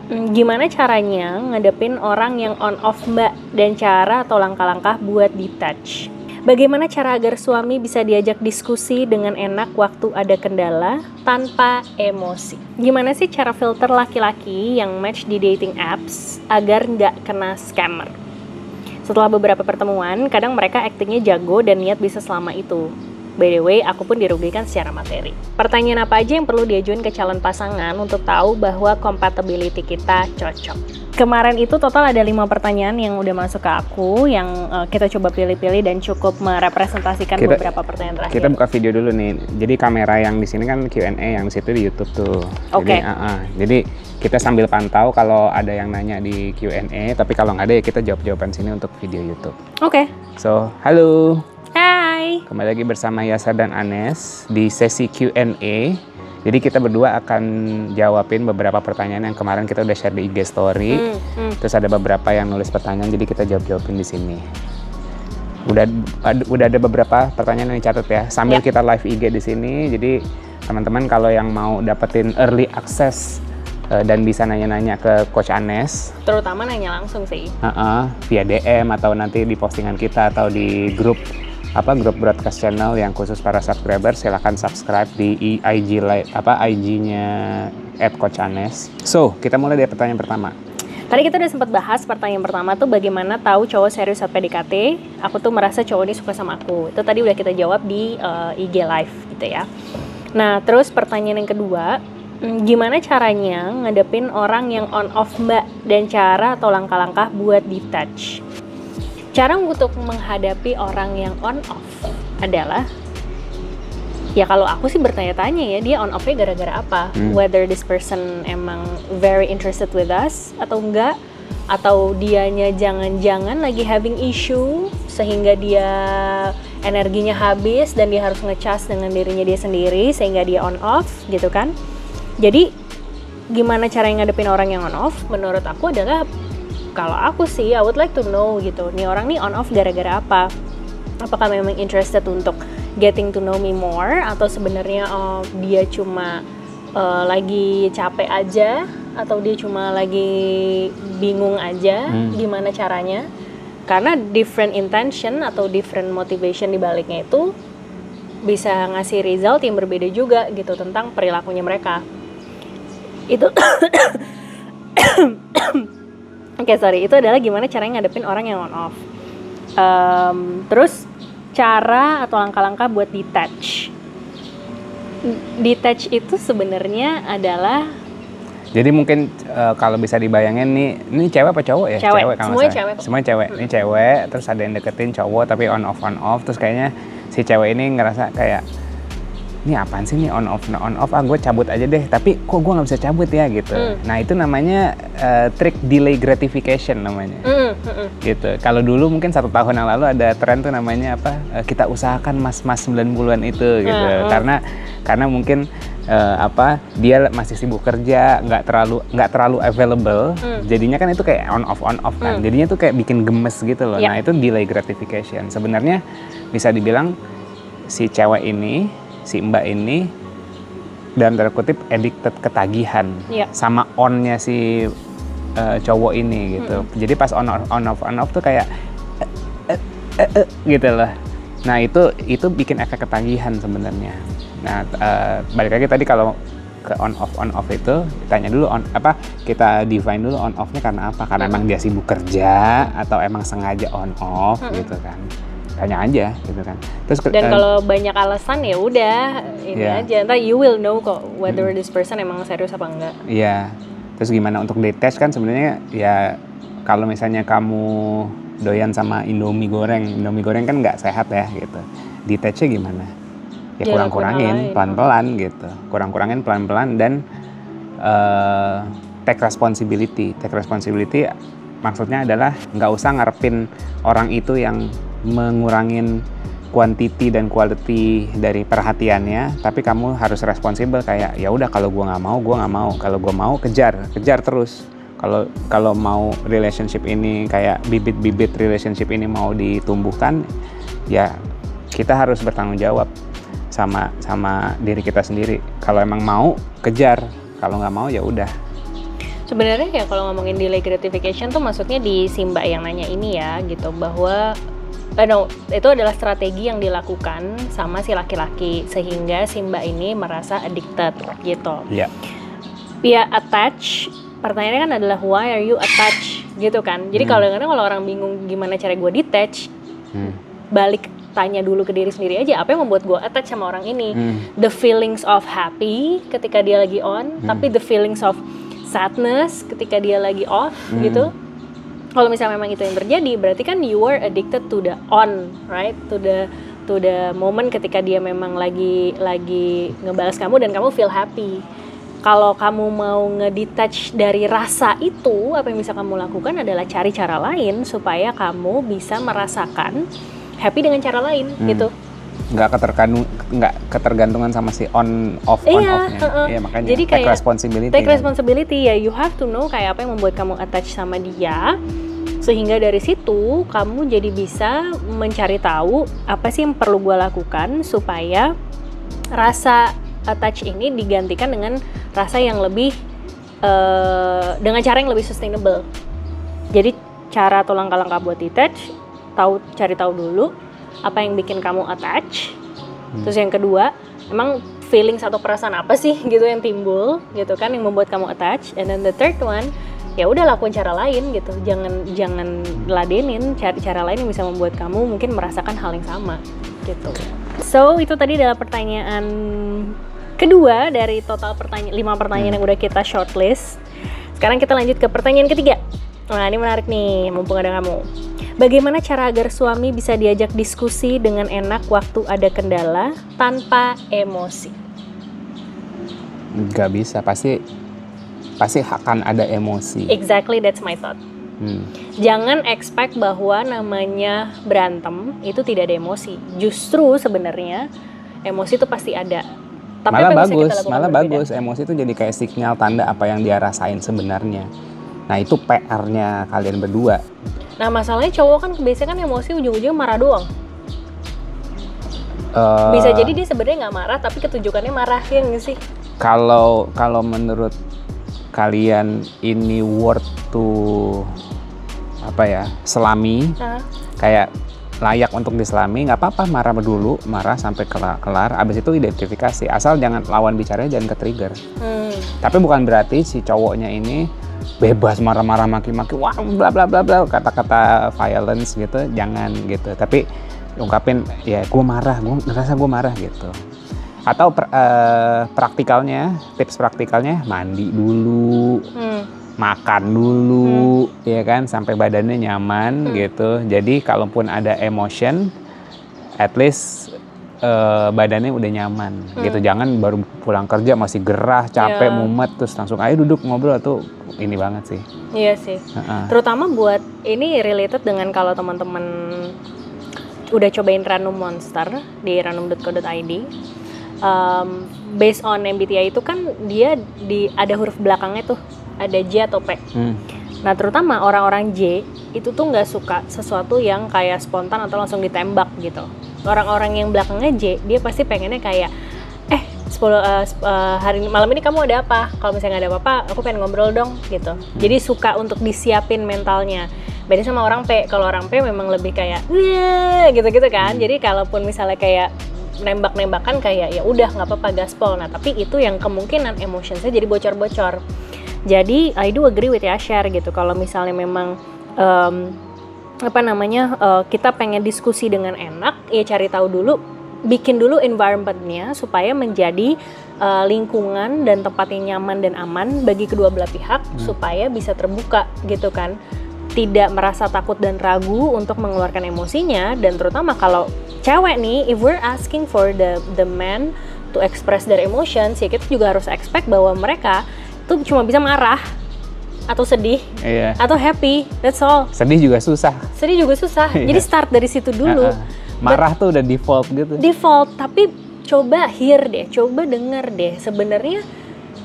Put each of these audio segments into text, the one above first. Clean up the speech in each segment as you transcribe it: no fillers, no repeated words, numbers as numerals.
Gimana caranya ngadepin orang yang on off mbak, dan cara atau langkah-langkah buat detach? Bagaimana cara agar suami bisa diajak diskusi dengan enak waktu ada kendala tanpa emosi? Gimana sih cara filter laki-laki yang match di dating apps agar nggak kena scammer? Setelah beberapa pertemuan, kadang mereka aktingnya jago dan niat bisa selama itu. By the way, aku pun dirugikan secara materi. Pertanyaan apa aja yang perlu diajuin ke calon pasangan untuk tahu bahwa compatibility kita cocok? Kemarin itu total ada 5 pertanyaan yang udah masuk ke aku, yang kita coba pilih-pilih dan cukup merepresentasikan beberapa pertanyaan terakhir. Kita buka video dulu nih. Jadi kamera yang di sini kan Q&A, yang di situ di YouTube tuh. Oke. Jadi kita sambil pantau kalau ada yang nanya di Q&A, tapi kalau nggak ada ya kita jawab-jawaban sini untuk video YouTube. Oke. So, halo. Hai. Kembali lagi bersama Yasa dan Anes di sesi Q&A. Jadi kita berdua akan jawabin beberapa pertanyaan yang kemarin kita udah share di IG story. Terus ada beberapa yang nulis pertanyaan, jadi kita jawab-jawabin di sini. Udah ada beberapa pertanyaan yang dicatat ya. Sambil kita live IG di sini, jadi teman-teman kalau yang mau dapetin early access dan bisa nanya-nanya ke Coach Anes, terutama nanya langsung sih. Via DM atau nanti di postingan kita atau di grup broadcast channel yang khusus para subscriber, silahkan subscribe di IG-nya @coachanes. So, kita mulai dari pertanyaan pertama. Tadi kita udah sempat bahas pertanyaan pertama tuh, bagaimana tahu cowok serius saat PDKT. Aku tuh merasa cowok ini suka sama aku. Itu tadi udah kita jawab di IG live gitu ya. Nah, terus pertanyaan yang kedua, gimana caranya ngadepin orang yang on off mbak, dan cara atau langkah-langkah buat detach? Cara untuk menghadapi orang yang on off adalah, ya kalau aku sih bertanya-tanya ya, dia on off-nya gara-gara apa? Whether this person emang very interested with us atau enggak, atau dianya jangan-jangan lagi having issue sehingga dia energinya habis dan dia harus ngecas dengan dirinya dia sendiri sehingga dia on off gitu kan. Jadi gimana cara ngadepin orang yang on off? Menurut aku adalah, kalau aku sih, I would like to know gitu, nih orang nih on off gara-gara apa? Apakah memang interested untuk getting to know me more, atau sebenarnya dia cuma lagi capek aja, atau dia cuma lagi bingung aja, gimana caranya? Karena different intention atau different motivation di baliknya itu bisa ngasih result yang berbeda juga gitu tentang perilakunya mereka. Itu itu adalah gimana caranya ngadepin orang yang on off. Terus cara atau langkah-langkah buat detach. Detach itu sebenarnya adalah, jadi mungkin kalau bisa dibayangin nih, ini cewek apa cowok ya? Cewek kan. Semuanya cewek. Ini cewek, terus ada yang deketin cowok tapi on off, terus kayaknya si cewek ini ngerasa kayak, ini apaan sih nih on off, gue cabut aja deh, tapi kok gue nggak bisa cabut ya gitu. Nah itu namanya trik delay gratification namanya. Gitu. Kalau dulu mungkin 1 tahun yang lalu ada tren tuh namanya kita usahakan mas-mas 90-an itu gitu. Karena mungkin dia masih sibuk kerja, nggak terlalu available, jadinya kan itu kayak on off kan. Jadinya tuh kayak bikin gemes gitu loh. Nah itu delay gratification. Sebenarnya bisa dibilang si cewek ini, si mbak ini dalam tanda kutip addicted, ketagihan sama on-nya si cowok ini gitu. Jadi pas on off tuh kayak gitu loh. Nah itu bikin efek ketagihan sebenarnya. Nah balik lagi tadi kalau ke on off itu tanya dulu kita define dulu on off-nya karena apa? Karena emang dia sibuk kerja atau emang sengaja on off gitu kan. Tanya aja gitu kan. Terus dan kalau banyak alasan ya udah ini aja, ntar you will know kok whether this person emang serius apa enggak. Iya. Terus gimana untuk detach kan sebenarnya ya, kalau misalnya kamu doyan sama Indomie goreng kan nggak sehat ya gitu. Detachnya gimana? Ya kurang-kurangin pelan-pelan gitu. Kurang-kurangin pelan-pelan dan take responsibility. Take responsibility maksudnya adalah nggak usah ngarepin orang itu yang mengurangin quantity dan quality dari perhatiannya, tapi kamu harus responsibel kayak ya udah, kalau gue nggak mau, kalau gue mau kejar terus. Kalau mau relationship ini kayak bibit-bibit relationship ini mau ditumbuhkan, ya kita harus bertanggung jawab sama diri kita sendiri. Kalau emang mau kejar, kalau nggak mau ya udah. Sebenarnya ya kalau ngomongin delay gratification tuh maksudnya di si Mbak yang nanya ini ya gitu, bahwa itu adalah strategi yang dilakukan sama si laki-laki sehingga si Mbak ini merasa addicted gitu. Iya. Ya attach, pertanyaannya kan adalah why are you attached gitu kan. Jadi kadang-kadang kalau orang bingung gimana cara gue detach, balik tanya dulu ke diri sendiri aja, apa yang membuat gue attach sama orang ini. The feelings of happy ketika dia lagi on, tapi the feelings of sadness ketika dia lagi off gitu. Kalau misalnya memang itu yang terjadi, berarti kan you are addicted to the on, right? To the moment ketika dia memang lagi ngebalas kamu dan kamu feel happy. Kalau kamu mau ngedetach dari rasa itu, apa yang bisa kamu lakukan adalah cari cara lain supaya kamu bisa merasakan happy dengan cara lain gitu. Nggak ketergantungan sama si on off nya. Iya, makanya jadi take kayak responsibility. Take responsibility ya, you have to know kayak apa yang membuat kamu attach sama dia, sehingga dari situ kamu jadi bisa mencari tahu apa sih yang perlu gue lakukan supaya rasa attach ini digantikan dengan rasa yang lebih dengan cara yang lebih sustainable. Jadi cara atau langkah-langkah buat detach, cari tahu dulu apa yang bikin kamu attach. Terus yang kedua, emang feelings atau perasaan apa sih gitu yang timbul gitu kan yang membuat kamu attach. And then the third one, ya udah lakuin cara lain gitu. Jangan ladenin, cari cara lain yang bisa membuat kamu mungkin merasakan hal yang sama gitu. So itu tadi adalah pertanyaan kedua dari total 5 pertanyaan yang udah kita shortlist. Sekarang kita lanjut ke pertanyaan ketiga. Nah ini menarik nih, mumpung ada kamu. Bagaimana cara agar suami bisa diajak diskusi dengan enak waktu ada kendala tanpa emosi? Nggak bisa, pasti akan ada emosi. Exactly, that's my thought. Jangan expect bahwa namanya berantem itu tidak ada emosi. Justru sebenarnya emosi itu pasti ada. Tapi malah bagus. Emosi itu jadi kayak sinyal tanda apa yang dia rasain sebenarnya. Nah itu PR-nya kalian berdua. Nah masalahnya cowok kan biasanya kan emosi ujung-ujungnya marah doang. Bisa jadi dia sebenarnya nggak marah tapi ketunjukannya marah, ya nggak sih? Kalau menurut kalian ini worth to selami, kayak layak untuk diselami, nggak apa-apa marah sampai kelar. Abis itu identifikasi, asal jangan lawan bicaranya jangan ke-trigger. Tapi bukan berarti si cowoknya ini bebas marah-marah maki-maki, wah bla bla bla bla, kata-kata violence gitu, jangan gitu. Tapi ungkapin ya gue ngerasa gue marah gitu. Atau tips praktikalnya mandi dulu, makan dulu, ya kan, sampai badannya nyaman gitu. Jadi kalaupun ada emotion, at least badannya udah nyaman gitu. Jangan baru pulang kerja masih gerah, capek, mumet, terus langsung ayo duduk ngobrol, tuh ini banget sih. Iya sih. Terutama buat ini related dengan kalau teman-teman udah cobain Ranum Monster di ranum.co.id. Based on MBTI itu kan dia ada huruf belakangnya tuh, ada J atau P. Nah terutama orang-orang J itu tuh nggak suka sesuatu yang kayak spontan atau langsung ditembak gitu. Orang-orang yang belakangnya J, dia pasti pengennya kayak malam ini kamu ada apa? Kalau misalnya nggak ada apa-apa, aku pengen ngobrol dong gitu. Jadi suka untuk disiapin mentalnya. Beda sama orang P. Kalau orang P memang lebih kayak gitu-gitu kan. Jadi kalaupun misalnya kayak nembak-nembakan kayak ya udah nggak apa-apa gaspol. Nah tapi itu yang kemungkinan emotionsnya jadi bocor-bocor. Jadi I do agree with Yashar gitu. Kalau misalnya memang kita pengen diskusi dengan enak, ya cari tahu dulu, bikin dulu environment-nya supaya menjadi lingkungan dan tempat yang nyaman dan aman bagi kedua belah pihak supaya bisa terbuka gitu kan. Tidak merasa takut dan ragu untuk mengeluarkan emosinya. Dan terutama kalau cewek nih, if we're asking for the man to express their emotions, ya kita juga harus expect bahwa mereka tuh cuma bisa marah atau sedih, atau happy, that's all. Sedih juga susah. Jadi start dari situ dulu. Marah tuh udah default gitu. Default, tapi coba coba denger deh. Sebenarnya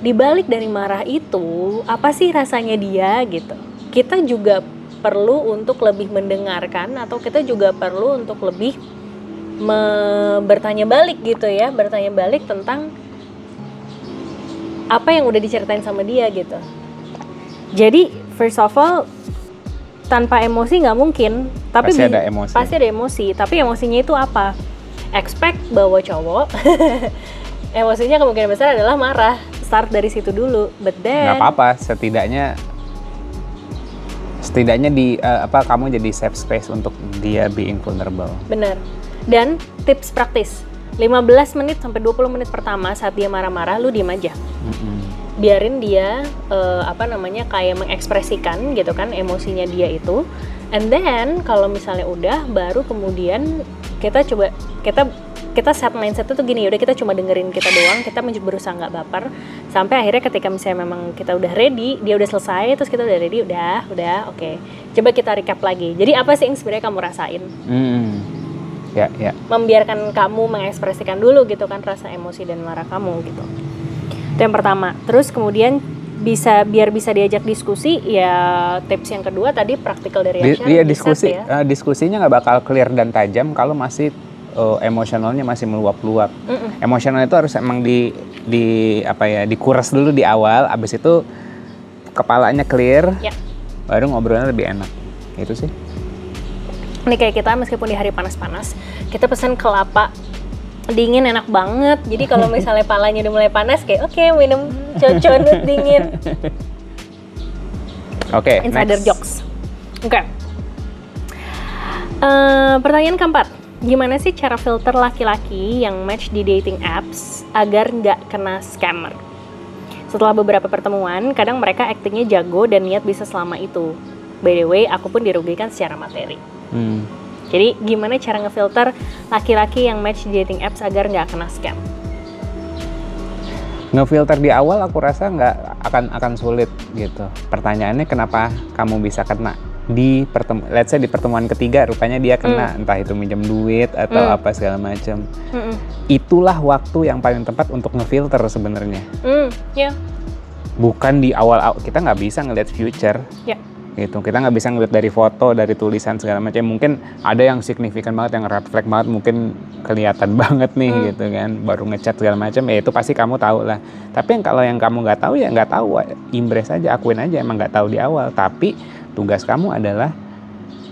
dibalik dari marah itu, apa sih rasanya dia gitu. Kita juga perlu untuk lebih mendengarkan, atau kita juga perlu untuk lebih bertanya balik gitu ya. Bertanya balik tentang apa yang udah diceritain sama dia gitu. Jadi first of all, tanpa emosi nggak mungkin. Tapi Pasti ada emosi. Pasti ada emosi. Tapi emosinya itu apa? Expect bahwa cowok emosinya kemungkinan besar adalah marah. Start dari situ dulu. But then Nggak apa-apa, setidaknya kamu jadi safe space untuk dia being vulnerable. Bener. Dan tips praktis, 15 menit sampai 20 menit pertama saat dia marah-marah, lu diem aja. Biarin dia kayak mengekspresikan gitu kan emosinya dia itu. And then kalau misalnya udah, baru kemudian kita set mindset itu gini, yaudah kita cuma dengerin kita doang, kita berusaha nggak baper, sampai akhirnya ketika misalnya memang kita udah ready, dia udah selesai, terus kita udah ready, udah, oke. Coba kita recap lagi. Jadi apa sih yang sebenarnya kamu rasain? Ya. Membiarkan kamu mengekspresikan dulu gitu kan rasa emosi dan marah kamu gitu. Itu yang pertama. Terus kemudian biar bisa diajak diskusi, ya tips yang kedua tadi practical dari Asha. Dia diskusinya nggak bakal clear dan tajam kalau masih emosionalnya masih meluap-luap. Emosional itu harus emang dikuras dulu di awal, abis itu kepalanya clear, baru ngobrolnya lebih enak. Itu sih. Ini kayak kita meskipun di hari panas-panas, kita pesen kelapa dingin enak banget. Jadi kalau misalnya palanya udah mulai panas, kayak oke, minum coconut dingin. Oke, next. Insider jokes. Oke. Pertanyaan keempat. Gimana sih cara filter laki-laki yang match di dating apps agar nggak kena scammer? Setelah beberapa pertemuan, kadang mereka aktingnya jago dan niat bisa selama itu. By the way, aku pun dirugikan secara materi. Jadi gimana cara ngefilter laki-laki yang match di dating apps agar nggak kena scam? Ngefilter di awal aku rasa nggak akan sulit gitu. Pertanyaannya kenapa kamu bisa kena? Let's say di pertemuan ketiga rupanya dia kena, entah itu minjem duit atau apa segala macam. Itulah waktu yang paling tepat untuk ngefilter sebenarnya. Bukan di awal, kita nggak bisa ngeliat future. Gitu, kita nggak bisa ngeliat dari foto, dari tulisan segala macam. Mungkin ada yang signifikan banget, yang red flag banget, mungkin kelihatan banget nih gitu kan, baru ngechat segala macam, ya itu pasti kamu tahu lah. Tapi kalau yang kamu nggak tahu ya nggak tahu, embrace aja, akuin aja emang nggak tahu di awal. Tapi tugas kamu adalah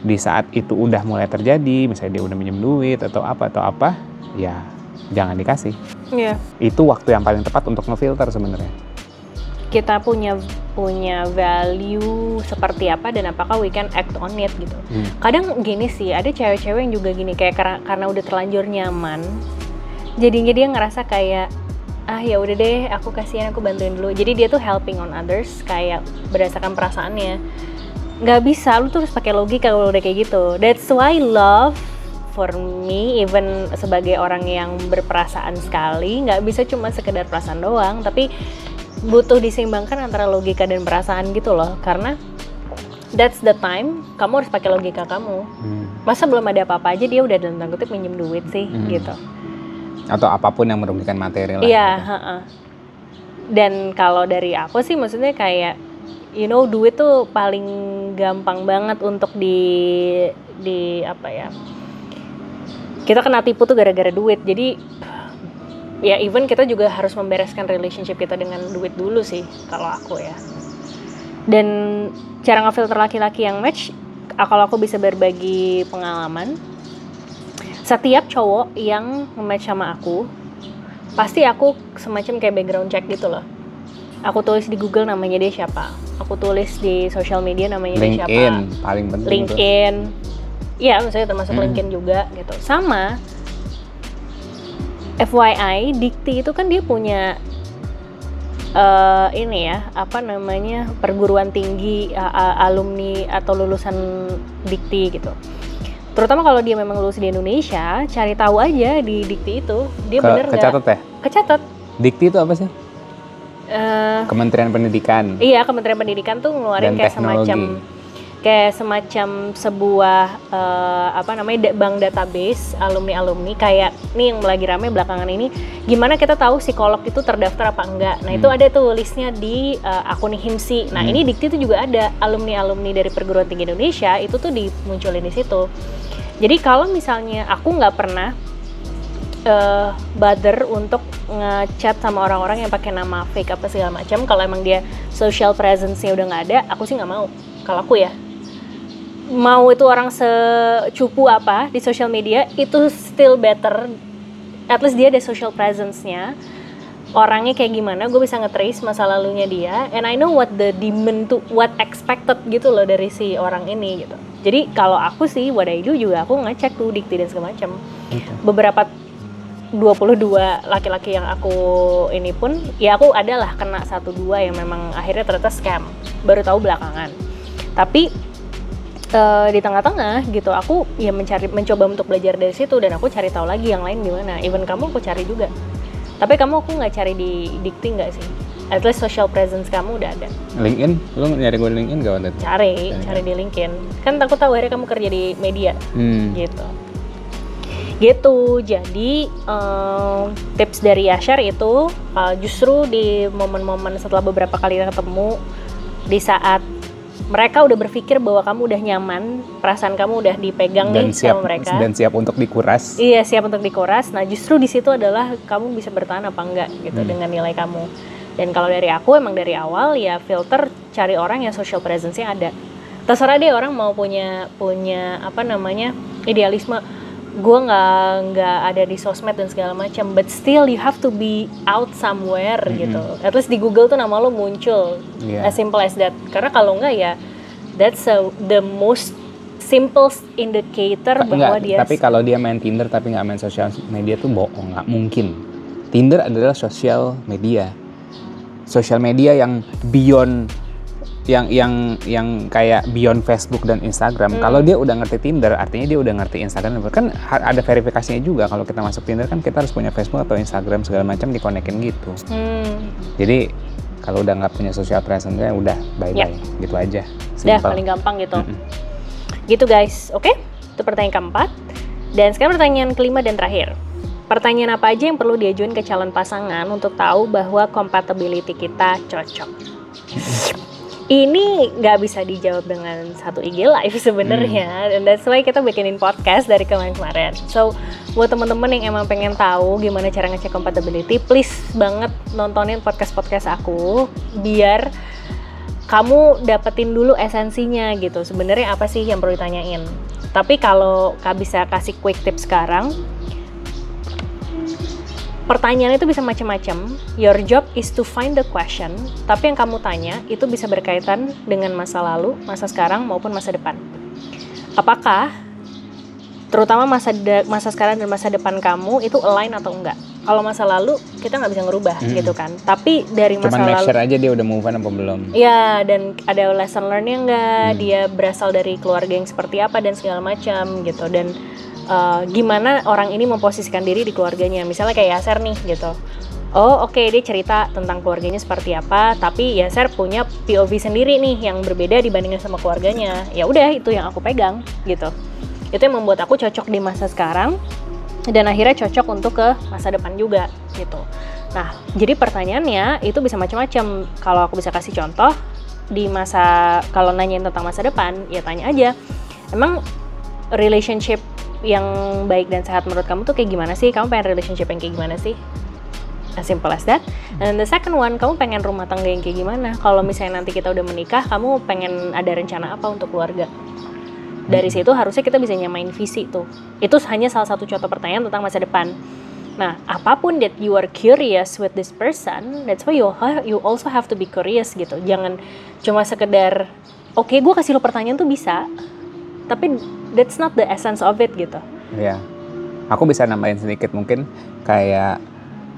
di saat itu udah mulai terjadi, misalnya dia udah minjem duit atau apa, ya jangan dikasih. Itu waktu yang paling tepat untuk ngefilter sebenarnya. Kita punya value seperti apa dan apakah we can act on it gitu. Kadang gini sih, ada cewek-cewek yang juga gini, kayak karena udah terlanjur nyaman, jadinya dia ngerasa kayak ya udah deh, aku kasihan, aku bantuin dulu. Jadi dia tuh helping on others kayak berdasarkan perasaannya. Nggak bisa, lu tuh harus pakai logika kalau udah kayak gitu. That's why love for me, even sebagai orang yang berperasaan sekali, nggak bisa cuma sekedar perasaan doang, tapi butuh diseimbangkan antara logika dan perasaan gitu loh. Karena that's the time kamu harus pakai logika kamu. Masa belum ada apa-apa aja dia udah dalam tanda kutip minjem duit sih gitu. Atau apapun yang merugikan materi lah. Iya, gitu. Dan kalau dari aku sih maksudnya kayak duit tuh paling gampang banget untuk di apa ya, kita kena tipu tuh gara-gara duit. Jadi ya even kita juga harus membereskan relationship kita dengan duit dulu sih kalau aku ya. Dan cara ngefilter laki-laki yang match, kalau aku bisa berbagi pengalaman, setiap cowok yang nge-match sama aku, pasti aku semacam kayak background check gitu loh. Aku tulis di Google namanya dia siapa, aku tulis di social media namanya dia siapa. LinkedIn paling penting. LinkedIn, iya maksudnya termasuk LinkedIn juga gitu. Sama FYI, Dikti itu kan dia punya perguruan tinggi, alumni atau lulusan Dikti gitu. Terutama kalau dia memang lulus di Indonesia, cari tahu aja di Dikti itu dia bener nggak? Kecatat ya? Kecatat. Dikti itu apa sih? Kementerian Pendidikan. Iya, Kementerian Pendidikan tuh ngeluarin kayak semacam sebuah bank database alumni kayak nih yang lagi rame belakangan ini, gimana kita tahu psikolog itu terdaftar apa enggak. Nah itu ada tuh listnya di akun HIMSI. Nah ini Dikti itu juga ada alumni dari perguruan tinggi Indonesia, itu tuh dimunculin di situ. Jadi kalau misalnya aku nggak pernah bother untuk ngechat sama orang-orang yang pakai nama fake apa segala macam. Kalau emang dia social presence-nya udah nggak ada, aku sih nggak mau. Kalau aku ya, mau itu orang secupu apa di social media, itu still better. At least dia ada social presence-nya. Orangnya kayak gimana, gue bisa nge-trace masa lalunya dia, and I know what the demand to, what expected gitu loh dari si orang ini gitu. Jadi kalau aku sih, what I do juga aku ngecek tuh dikti dan segala macam. Beberapa 22 laki-laki yang aku ini pun, ya aku adalah kena 1-2 yang memang akhirnya ternyata scam. Baru tahu belakangan. Tapi di tengah-tengah gitu, aku ya mencoba untuk belajar dari situ, dan aku cari tahu lagi yang lain gimana. Even kamu aku cari juga. Tapi kamu aku nggak cari di dikti nggak sih? At least social presence kamu udah ada. LinkedIn? Lu nyari gue LinkedIn gak waktu itu? Cari di LinkedIn. Kan aku tahu akhirnya kamu kerja di media. Gitu. Jadi tips dari Yashar itu justru di momen-momen setelah beberapa kali ketemu, di saat mereka udah berpikir bahwa kamu udah nyaman, perasaan kamu udah dipegang dan nih siap, sama mereka. Dan siap untuk dikuras. Iya, siap untuk dikuras. Nah, justru di situ adalah kamu bisa bertahan apa enggak gitu dengan nilai kamu. Dan kalau dari aku emang dari awal ya filter cari orang yang social presence-nya ada. Terserah deh orang mau punya apa namanya, idealisme. Gue nggak ada di sosmed dan segala macam, but still you have to be out somewhere gitu. At least di Google tuh nama lo muncul, as simple as that. Karena kalau nggak ya, that's the most simple indicator bahwa dia. Tapi kalau dia main Tinder tapi nggak main sosial media tuh bohong, nggak mungkin. Tinder adalah sosial media yang beyond yang kayak beyond Facebook dan Instagram. Kalau dia udah ngerti Tinder, artinya dia udah ngerti Instagram. Kan ada verifikasinya juga. Kalau kita masuk Tinder kan kita harus punya Facebook atau Instagram segala macam dikonekin gitu. Jadi kalau udah nggak punya social presence-nya udah bye-bye. Gitu aja. Udah paling gampang gitu. Gitu guys. Oke? Itu pertanyaan keempat. Dan sekarang pertanyaan kelima dan terakhir. Pertanyaan apa aja yang perlu diajuin ke calon pasangan untuk tahu bahwa compatibility kita cocok? Ini nggak bisa dijawab dengan satu IG live sebenarnya, dan that's why kita bikinin podcast dari kemarin-kemarin. So, buat teman-teman yang emang pengen tahu gimana cara ngecek compatibility, please banget nontonin podcast aku, biar kamu dapetin dulu esensinya gitu. Sebenarnya apa sih yang perlu ditanyain? Tapi kalau Kak bisa kasih quick tips sekarang, pertanyaan itu bisa macam-macam. Your job is to find the question, tapi yang kamu tanya itu bisa berkaitan dengan masa lalu, masa sekarang, maupun masa depan. Apakah terutama masa sekarang dan masa depan kamu itu align atau enggak? Kalau masa lalu kita nggak bisa ngerubah gitu kan. Tapi dari masa lalu, cuman make sure aja dia udah move on apa belum. Ya, dan ada lesson learn-nya enggak, dia berasal dari keluarga yang seperti apa dan segala macam gitu. Dan gimana orang ini memposisikan diri di keluarganya. Misalnya kayak Yasser nih gitu. Oh oke, dia cerita tentang keluarganya seperti apa, tapi Yasser punya POV sendiri nih yang berbeda dibandingkan sama keluarganya. Ya udah, itu yang aku pegang gitu. Itu yang membuat aku cocok di masa sekarang dan akhirnya cocok untuk ke masa depan juga gitu. Nah, jadi pertanyaannya itu bisa macam-macam. Kalau aku bisa kasih contoh di masa, kalau nanyain tentang masa depan, ya tanya aja. Emang relationship yang baik dan sehat menurut kamu tuh kayak gimana sih? Kamu pengen relationship yang kayak gimana sih? As simple as that. And the second one, kamu pengen rumah tangga yang kayak gimana? Kalau misalnya nanti kita udah menikah, kamu pengen ada rencana apa untuk keluarga? Dari situ harusnya kita bisa nyamain visi tuh. Itu hanya salah satu contoh pertanyaan tentang masa depan. Nah, apapun that you are curious with this person, that's why you also have to be curious gitu. Jangan cuma sekedar, oke, gue kasih lo pertanyaan tuh bisa, tapi that's not the essence of it gitu. Iya. Aku bisa nambahin sedikit mungkin kayak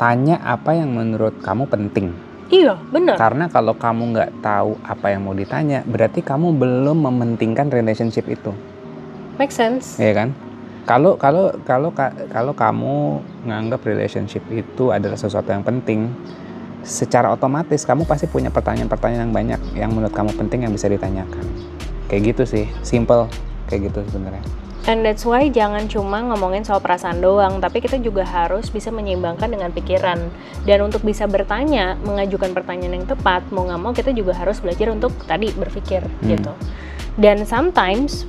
tanya apa yang menurut kamu penting. Iya, benar. Karena kalau kamu nggak tahu apa yang mau ditanya, berarti kamu belum mementingkan relationship itu. Make sense. Iya kan? Kalau kamu nganggap relationship itu adalah sesuatu yang penting, secara otomatis kamu pasti punya pertanyaan-pertanyaan yang banyak yang menurut kamu penting yang bisa ditanyakan. Kayak gitu sih, simple kayak gitu sebenarnya. And that's why jangan cuma ngomongin soal perasaan doang, tapi kita juga harus bisa menyeimbangkan dengan pikiran. Dan untuk bisa bertanya, mengajukan pertanyaan yang tepat, mau nggak mau kita juga harus belajar untuk tadi berpikir gitu. Dan sometimes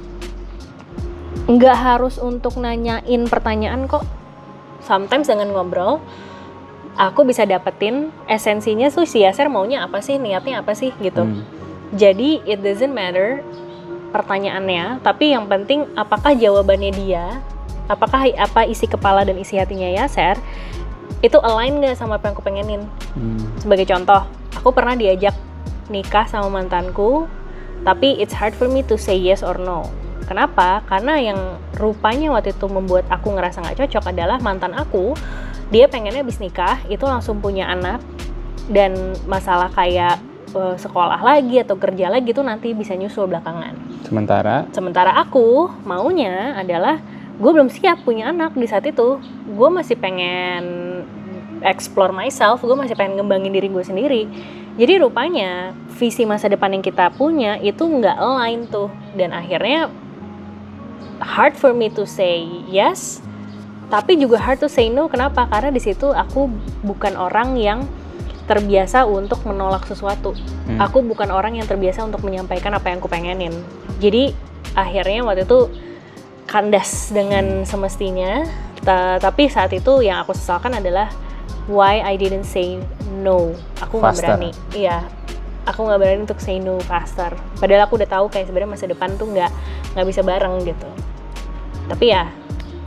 nggak harus untuk nanyain pertanyaan kok. Sometimes dengan ngobrol, aku bisa dapetin esensinya tuh si Yaser maunya apa sih, niatnya apa sih gitu. Jadi it doesn't matter pertanyaannya, tapi yang penting apakah jawabannya dia, apakah apa isi kepala dan isi hatinya Yaser itu align nggak sama apa yang aku pengenin. Sebagai contoh, aku pernah diajak nikah sama mantanku, tapi it's hard for me to say yes or no. Kenapa? Karena yang rupanya waktu itu membuat aku ngerasa nggak cocok adalah mantan aku, dia pengennya abis nikah itu langsung punya anak, dan masalah kayak sekolah lagi atau kerja lagi tuh nanti bisa nyusul belakangan. Sementara aku maunya adalah gue belum siap punya anak di saat itu. Gue masih pengen explore myself, gue masih pengen ngembangin diri gue sendiri. Jadi rupanya visi masa depan yang kita punya itu nggak align tuh, dan akhirnya hard for me to say yes, tapi juga hard to say no. Kenapa? Karena di situ aku bukan orang yang terbiasa untuk menolak sesuatu. Aku bukan orang yang terbiasa untuk menyampaikan apa yang aku pengenin. Jadi akhirnya waktu itu kandas dengan semestinya. Tapi saat itu yang aku sesalkan adalah why I didn't say no. Aku nggak berani. Iya, aku nggak berani untuk say no faster. Padahal aku udah tahu kayak sebenarnya masa depan tuh nggak bisa bareng gitu. Tapi ya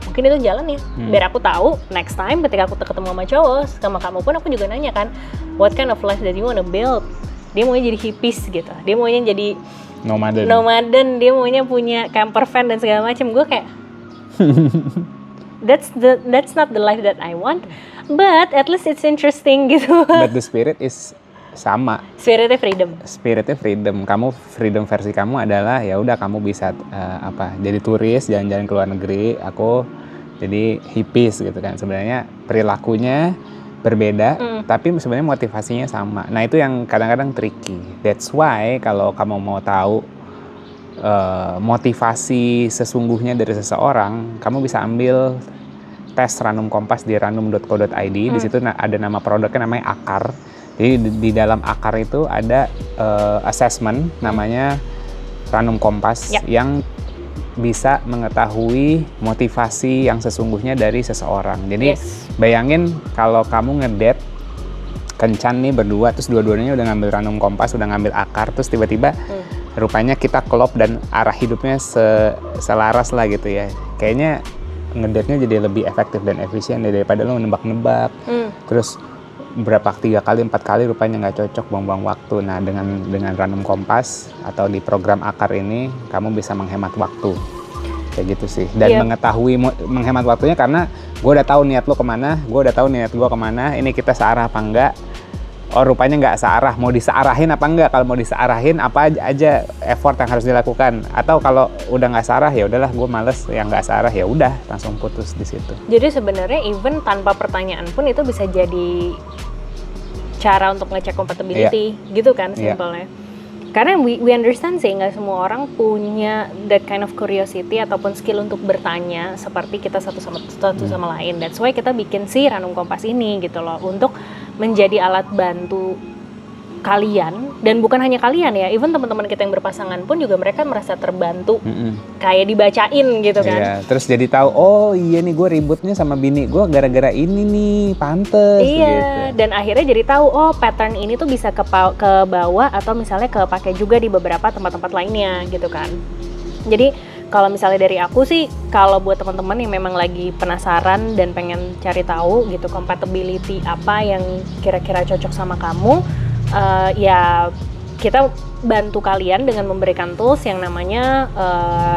mungkin itu jalannya. Biar aku tahu next time ketika aku ketemu sama cowok, sama kamu pun aku juga nanya kan, what kind of life that you wanna build? Dia maunya jadi hippies gitu. Dia maunya jadi nomaden. Dia maunya punya camper van dan segala macam. Gue kayak that's not the life that I want. But at least it's interesting gitu. But the spirit is sama. Spiritnya freedom. Kamu freedom versi kamu adalah ya udah kamu bisa jadi turis, jalan-jalan ke luar negeri. Aku jadi hippies gitu kan. Sebenarnya perilakunya berbeda, tapi sebenarnya motivasinya sama. Nah itu yang kadang-kadang tricky. That's why kalau kamu mau tahu motivasi sesungguhnya dari seseorang, kamu bisa ambil tes Ranum Kompas di ranum.co.id. Di situ ada nama produknya namanya Akar. Jadi di dalam Akar itu ada assessment namanya Ranum Kompas yang bisa mengetahui motivasi yang sesungguhnya dari seseorang. Jadi bayangin kalau kamu ngedate kencan nih berdua, terus dua-duanya udah ngambil Ranum Kompas, udah ngambil Akar, terus tiba-tiba rupanya kita klop dan arah hidupnya selaras lah gitu ya. Kayaknya ngedate-nya jadi lebih efektif dan efisien daripada lo nebak-nebak. Terus 3 kali 4 kali rupanya nggak cocok, buang-buang waktu. Nah dengan Ranum Kompas atau di program Akar ini kamu bisa menghemat waktu kayak gitu sih, dan menghemat waktunya karena gue udah tahu niat lo kemana, gue udah tahu niat gue kemana, ini kita searah apa enggak. Oh rupanya nggak searah, mau disearahin apa enggak? Kalau mau disearahin apa aja effort yang harus dilakukan, atau kalau udah nggak searah ya udahlah gue males yang nggak searah, ya udah langsung putus di situ. Jadi sebenarnya even tanpa pertanyaan pun itu bisa jadi cara untuk ngecek compatibility gitu kan simpelnya. Karena we understand sih nggak semua orang punya that kind of curiosity ataupun skill untuk bertanya seperti kita satu sama lain. That's why kita bikin si Ranum Kompas ini gitu loh, untuk menjadi alat bantu kalian, dan bukan hanya kalian ya, even teman-teman kita yang berpasangan pun juga mereka merasa terbantu, kayak dibacain gitu kan. Iya, terus jadi tahu, oh iya nih gue ributnya sama bini gue gara-gara ini nih, pantes gitu. Dan akhirnya jadi tahu, oh pattern ini tuh bisa ke bawah atau misalnya kepake juga di beberapa tempat-tempat lainnya gitu kan. Jadi kalau misalnya dari aku sih, kalau buat teman-teman yang memang lagi penasaran dan pengen cari tahu gitu compatibility apa yang kira-kira cocok sama kamu, ya kita bantu kalian dengan memberikan tools yang namanya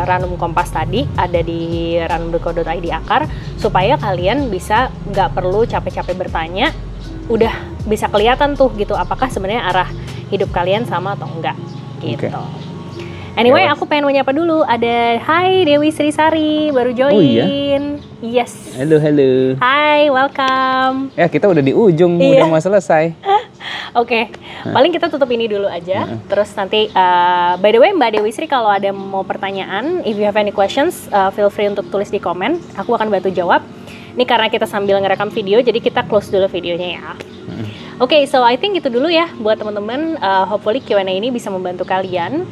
Ranum Kompas tadi, ada di ranum.co.id Akar, supaya kalian bisa nggak perlu capek-capek bertanya, udah bisa kelihatan tuh gitu apakah sebenarnya arah hidup kalian sama atau enggak gitu. Anyway, aku pengen menyapa dulu. Ada Hai Dewi Srisari baru join. Oh iya? Yes. Halo. Hai, welcome. Ya kita udah di ujung, udah mau selesai. Oke, paling kita tutup ini dulu aja. Terus nanti, by the way Mbak Dewi Sri, kalau ada mau pertanyaan, if you have any questions, feel free untuk tulis di komen. Aku akan bantu jawab. Ini karena kita sambil ngerekam video, jadi kita close dulu videonya ya. Oke, so I think itu dulu ya buat teman-teman. Hopefully Q&A ini bisa membantu kalian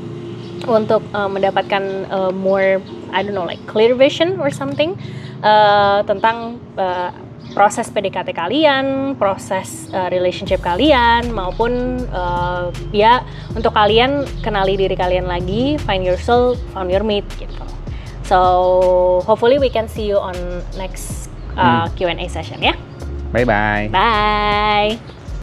untuk mendapatkan more, I don't know, like clear vision or something tentang proses PDKT kalian, proses relationship kalian, maupun ya untuk kalian kenali diri kalian lagi, find yourself, found your mate gitu. So hopefully we can see you on next Q&A session ya. Bye bye. Bye.